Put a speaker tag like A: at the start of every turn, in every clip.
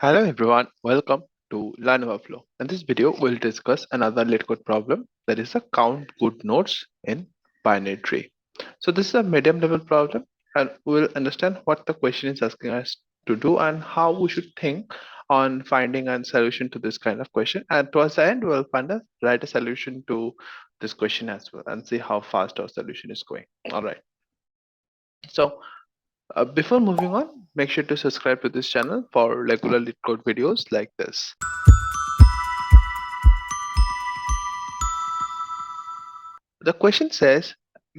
A: Hello everyone, welcome to Learn Overflow. In this video, we'll discuss another LeetCode problem that is a count good nodes in binary tree. So this is a medium level problem and we'll understand what the question is asking us to do and how we should think on finding a solution to this kind of question. And towards the end, we'll write a solution to this question as well and see how fast our solution is going. All right. So before moving on, make sure to subscribe to this channel for regular LeetCode videos like this. The question says,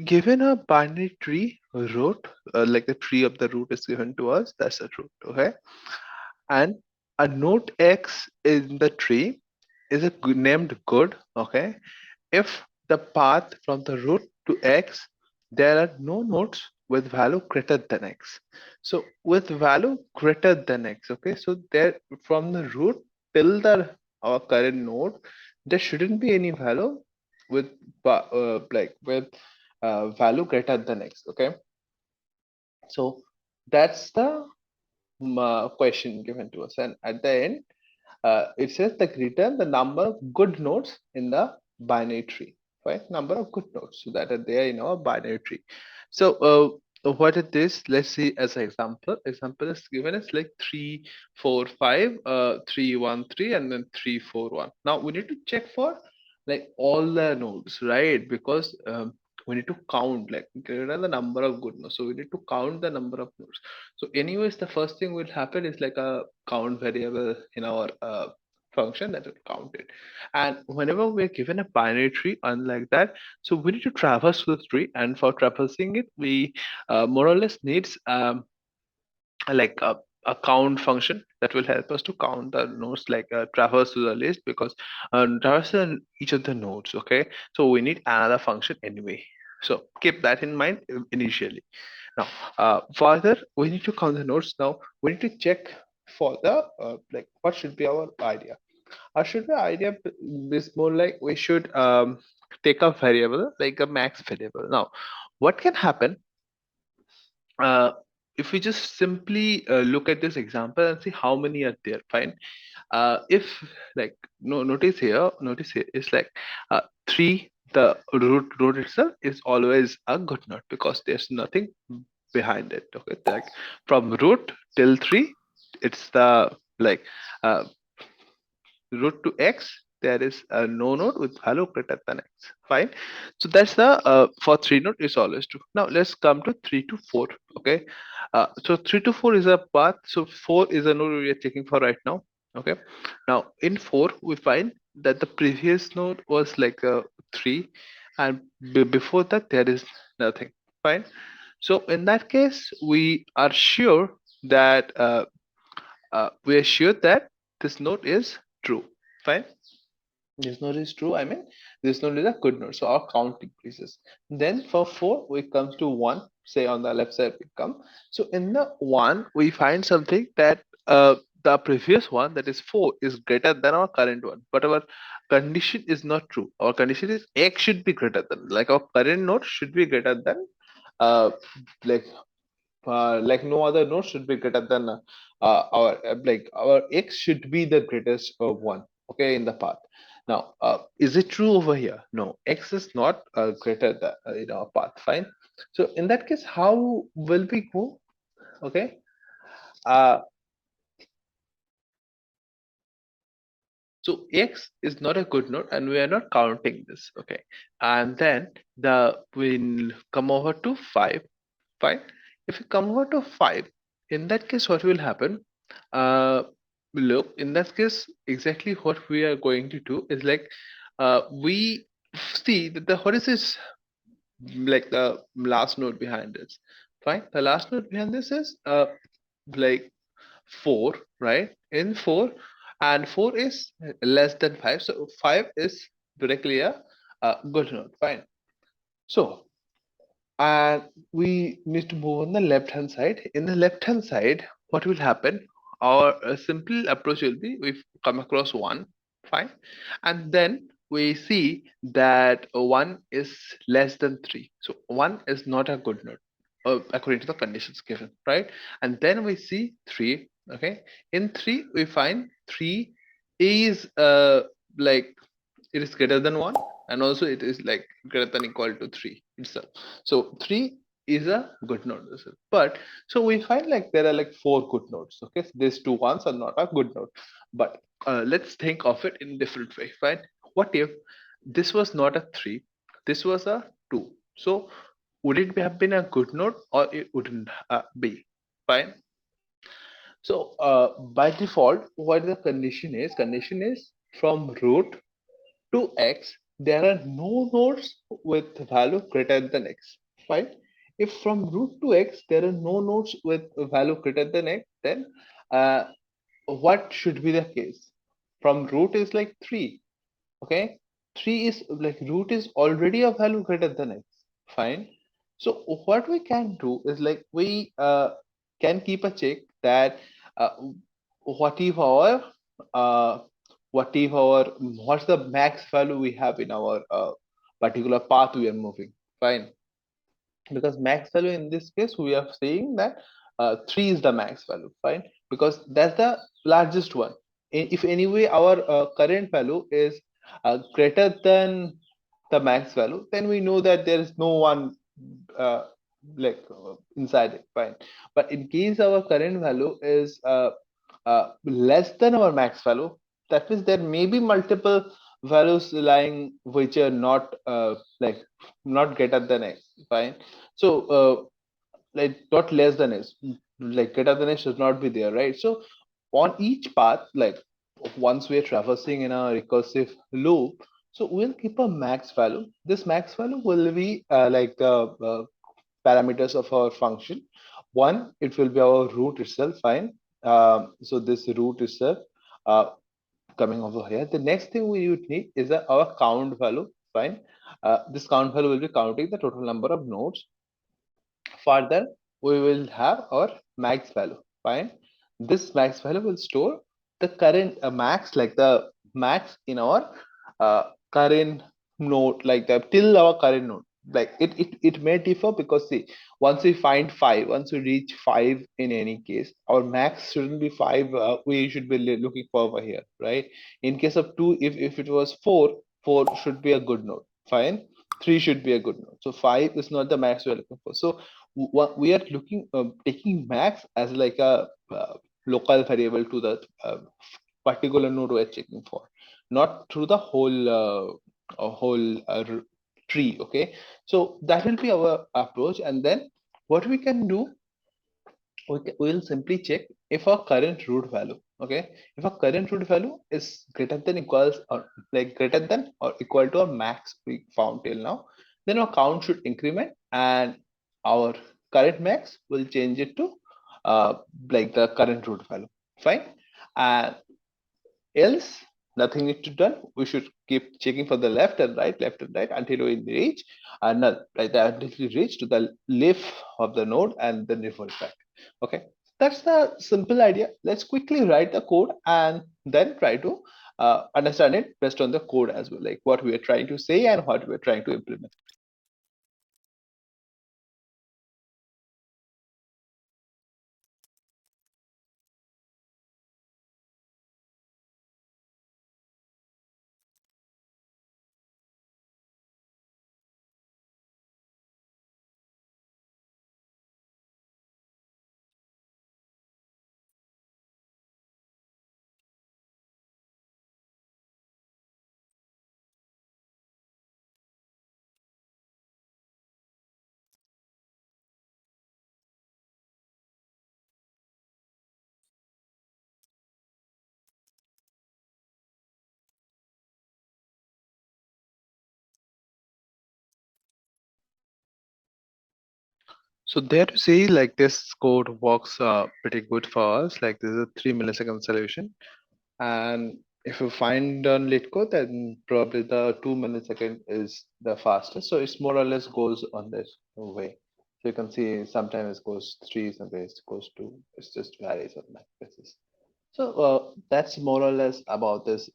A: given a binary tree root, like the tree of the root is given to us, that's the root, okay? And a node X in the tree is named good, okay? If the path from the root to X, there are no nodes with value greater than X. So with value greater than X, okay? So there from the root till the our current node, there shouldn't be any value with value greater than X, okay? So that's the question given to us, and at the end it says like return the number of good nodes in the binary tree, right? Number of good nodes so that are there in our binary tree. So what is this? Let's see as an example is given as like 3 4 5 3 1 3 and then 3 4 1. Now we need to check for like all the nodes, right? Because we need to count like greater the number of good nodes, so we need to count the number of nodes. So anyways, the first thing will happen is like a count variable in our function that will count it. And whenever we're given a binary tree, unlike that, so we need to traverse the tree. And for traversing it, we more or less needs like a count function that will help us to count the nodes, like traverse to the list, because traverse each of the nodes. Okay, so we need another function anyway. So keep that in mind initially. Now, further, we need to count the nodes. Now, we need to check for the like what should be our idea. Our should be idea is more like we should take a variable like a max variable. Now, what can happen uh, if we just simply look at this example and see how many are there? Fine. If like no notice here is like 3, the root itself is always a good node because there's nothing behind it. Okay, like from root till 3, it's the like uh, root to X, there is a no node with value greater than X. Fine. So that's the for 3 node is always true. Now let's come to 3 to 4. Okay. So 3 to 4 is a path. So 4 is a node we are checking for right now. Okay. Now in 4 we find that the previous node was like a 3, and before that there is nothing. Fine. So in that case we are sure that this node is true. Fine. This node is true. I mean, this node is a good node. So our count increases. Then for 4, we comes to 1. Say on the left side we come. So in the 1, we find something that the previous one, that is 4, is greater than our current one. But our condition is not true. Our condition is X should be greater than, like our current node should be greater than uh, like no other node should be greater than our X should be the greatest one, okay, in the path. Now is it true over here? No, X is not greater than in our path. Fine. So in that case, how will we go? Okay. uh so X is not a good node and we are not counting this. Okay. And then we'll come over to 5. Fine. If you come over to 5, in that case what will happen? uh Look, in that case exactly what we are going to do is like we see that the what is this, like the last node behind this. Fine. The last node behind this is like 4, right? In 4, and 4 is less than 5, so 5 is directly a good node. Fine. So and we need to move on the left hand side. In the left hand side, what will happen? Our simple approach will be we come across 1. Fine. And then we see that 1 is less than 3, so 1 is not a good node according to the conditions given, right? And then we see 3, Okay, in 3 we find 3 is like it is greater than 1, and also it is like greater than equal to 3 itself. So 3 is a good node itself. But so we find like there are like 4 good nodes. Okay, so these two ones are not a good node. But let's think of it in different way. Fine, what if this was not a 3, this was a 2? So would it have been a good node or it wouldn't be? Fine. So by default, what the condition is from root to x, there are no nodes with value greater than x, right? If from root to x, there are no nodes with value greater than x, then uh, what should be the case? From root is like 3, okay? 3 is like root is already a value greater than x, fine. So what we can do is like we can keep a check that uh, what if our uh, what's the max value we have in our particular path we are moving, fine. Because max value in this case we are saying that 3 is the max value, fine, because that's the largest one. If anyway our current value is greater than the max value, then we know that there is no one uh, inside it, fine. But in case our current value is less than our max value, that means there may be multiple values lying which are not not greater than x, fine. So like not less than s, like greater than s should not be there, right? So on each path, like once we're traversing in a recursive loop, so we'll keep a max value. This max value will be like the parameters of our function. One, it will be our root itself, fine. So this root itself uh, coming over here. The next thing we would need is our count value, fine. This count value will be counting the total number of nodes. Further, we will have our max value, fine. This max value will store the current max, like the max in our current node, like the till our current node. Like it may differ because see, once we find 5, once we reach 5, in any case our max shouldn't be 5, we should be looking for over here, right? In case of 2, if it was 4, 4 should be a good node, fine. 3 should be a good node, so 5 is not the max we're looking for. So what we are looking taking max as like a local variable to the particular node we're checking for, not through the whole tree, okay? So that will be our approach, and then what we can do, we will simply check if our current root value, okay, if our current root value is greater than equals or like greater than or equal to a max we found till now, then our count should increment and our current max will change it to uh, like the current root value, fine. And else nothing need to done, we should keep checking for the left and right until we reach null, right there, until we reach to the leaf of the node and then revert back. Okay, that's the simple idea. Let's quickly write the code and then try to understand it based on the code as well, like what we are trying to say and what we are trying to implement. So there to see like this code works pretty good for us. Like this is a 3 millisecond solution, and if you find on LeetCode, then probably the 2 millisecond is the fastest. So it's more or less goes on this way. So you can see sometimes it goes 3, sometimes it goes 2. It's just varies on that basis. So that's more or less about this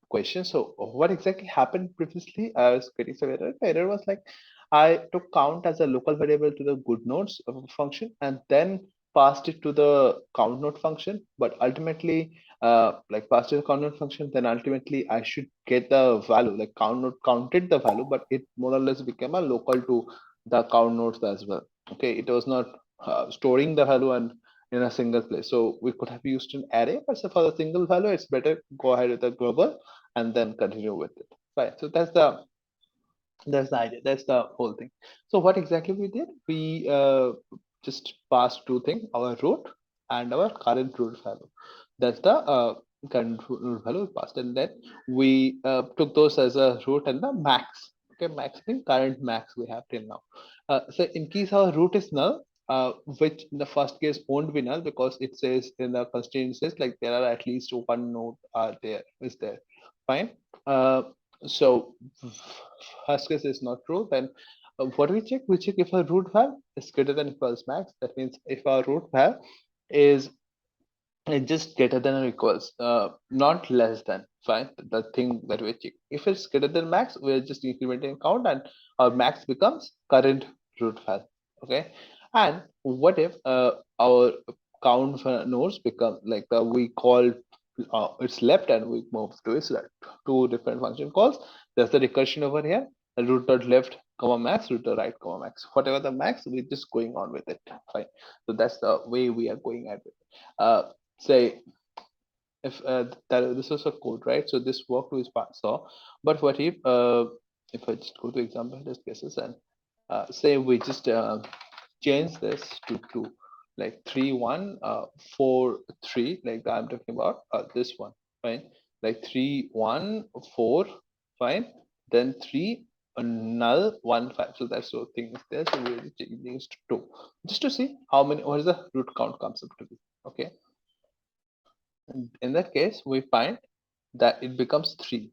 A: question. So what exactly happened previously? I was getting some error. The error was like I took count as a local variable to the good nodes of a function and then passed it to the count node function, but ultimately, like passed to the count node function, then ultimately I should get the value, like count node counted the value, but it more or less became a local to the count nodes as well. Okay, it was not storing the value and in a single place. So we could have used an array, but so for the single value, it's better go ahead with the global and then continue with it. Right. So that's the idea. That's the whole thing. So what exactly we did? We just passed two things: our root and our current root value. That's the current root value we passed, and then we took those as a root and the max. Okay, max means current max we have till now. So in case our root is null, which in the first case won't be null because it says in the constraint says like there are at least one node there is there. Fine. So first case is not true, then what do we check? We check if our root val is greater than equals max. That means if our root val is just greater than or equals, not less than. Fine, the thing that we check. If it's greater than max, we're just incrementing count, and our max becomes current root val. Okay, and what if our count nodes become like we call its left and we move to its right? Two different function calls. There's the recursion over here. The root dot left comma max, root dot right comma max. Whatever the max, we're just going on with it. Fine. So that's the way we are going at it. Say if that this was a code, right? So this worked with saw, but what if I just go to example test cases and say we just change this to like 3 1 4 3, like I'm talking about this one, fine, like 3 1 4, fine, then 3 null 1 5. So that's the thing is there. So we're changing this to 2 just to see how many, what is the root count comes up to be. Okay, in that case we find that it becomes 3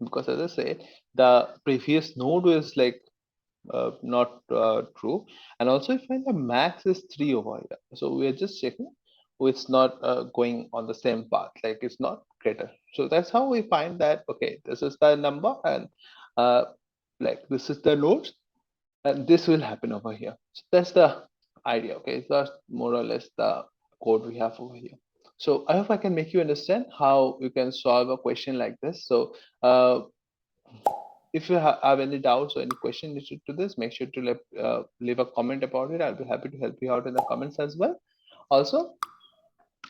A: because as I said the previous node is like not true, and also we find the max is 3 over here, so we are just checking it's not going on the same path, like it's not greater. So that's how we find that okay, this is the number, and uh, like this is the nodes, and this will happen over here. So that's the idea. Okay, so that's more or less the code we have over here. So I hope I can make you understand how you can solve a question like this. So if you have any doubts or any question related to this, make sure to leave a comment about it. I'll be happy to help you out in the comments as well. Also,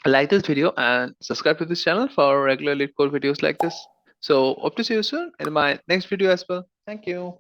A: like this video and subscribe to this channel for regular LeetCode videos like this. So hope to see you soon in my next video as well. Thank you.